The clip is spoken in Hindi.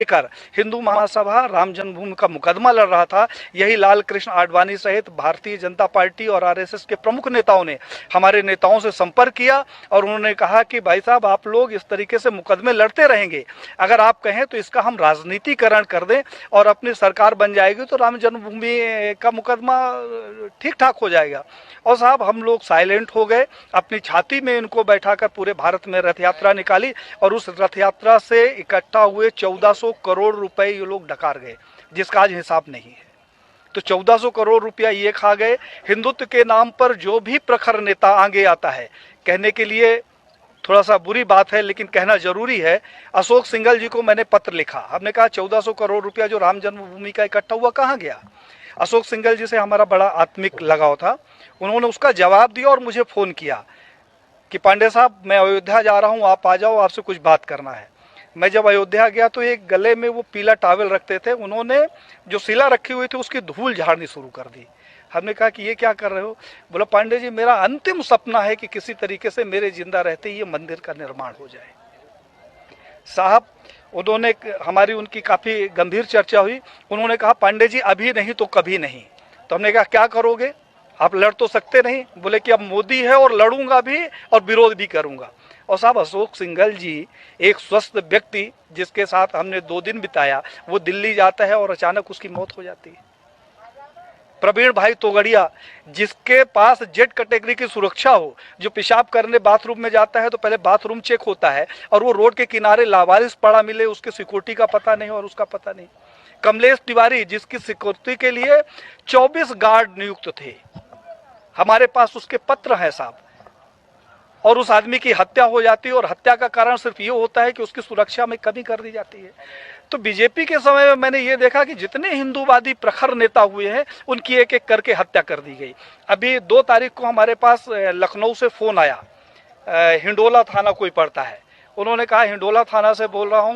लेकर हिंदू महासभा राम जन्मभूमि का मुकदमा लड़ रहा था, यही लाल कृष्ण आडवाणी सहित भारतीय जनता पार्टी और आरएसएस के प्रमुख नेताओं ने हमारे नेताओं से संपर्क किया और उन्होंने कहा कि भाई साहब, आप लोग इस तरीके से मुकदमे लड़ते रहेंगे, अगर आप कहें तो इसका हम राजनीतिकरण कर दें और अपनी सरकार बन जाएगी तो राम जन्मभूमि का मुकदमा ठीक ठाक हो जाएगा। और साहब, हम लोग साइलेंट हो गए, अपनी छाती में इनको बैठाकर पूरे भारत में रथ यात्रा निकाली और उस रथ यात्रा से इकट्ठा हुए 1400 करोड़ रुपए ये लोग डकार गए, जिसका आज हिसाब नहीं है। तो 1400 करोड़ रुपया ये खा गए। हिंदुत्व के नाम पर जो भी प्रखर नेता आगे आता है, कहने के लिए थोड़ा सा बुरी बात है लेकिन कहना जरूरी है, अशोक सिंघल जी को मैंने पत्र लिखा। हमने कहा 1400 करोड़ रुपया जो राम जन्मभूमि का इकट्ठा हुआ कहाँ गया। अशोक सिंघल जी से हमारा बड़ा आत्मिक लगाव था, उन्होंने उसका जवाब दिया और मुझे फोन किया कि पांडे साहब, मैं अयोध्या जा रहा हूँ, आप आ जाओ, आपसे कुछ बात करना है। मैं जब अयोध्या गया तो एक गले में वो पीला टॉवल रखते थे, उन्होंने जो शिला रखी हुई थी उसकी धूल झाड़नी शुरू कर दी। हमने कहा कि ये क्या कर रहे हो। बोला, पांडे जी, मेरा अंतिम सपना है कि किसी तरीके से मेरे जिंदा रहते ही ये मंदिर का निर्माण हो जाए। साहब, उन्होंने हमारी उनकी काफी गंभीर चर्चा हुई। उन्होंने कहा, पांडे जी, अभी नहीं तो कभी नहीं। तो हमने कहा, क्या करोगे, आप लड़ तो सकते नहीं। बोले कि अब मोदी है और लड़ूंगा भी और विरोध भी करूंगा। और साहब, अशोक सिंघल जी एक स्वस्थ व्यक्ति जिसके साथ हमने 2 दिन बिताया, वो दिल्ली जाता है और अचानक उसकी मौत हो जाती है। प्रवीण भाई तोगड़िया, जिसके पास जेड कैटेगरी की सुरक्षा हो, जो पेशाब करने बाथरूम में जाता है तो पहले बाथरूम चेक होता है और वो रोड के किनारे लावारिस पड़ा मिले, उसके सिक्योरिटी का पता नहीं और उसका पता नहीं। कमलेश तिवारी, जिसकी सिक्योरिटी के लिए 24 गार्ड नियुक्त थे, हमारे पास उसके पत्र हैं साहब, और उस आदमी की हत्या हो जाती है और हत्या का कारण सिर्फ ये होता है कि उसकी सुरक्षा में कमी कर दी जाती है। तो बीजेपी के समय में मैंने ये देखा कि जितने हिंदूवादी प्रखर नेता हुए हैं उनकी एक एक करके हत्या कर दी गई। अभी 2 तारीख को हमारे पास लखनऊ से फोन आया, हिंडोला थाना कोई पड़ता है, उन्होंने कहा, हिंडोला थाना से बोल रहा हूँ,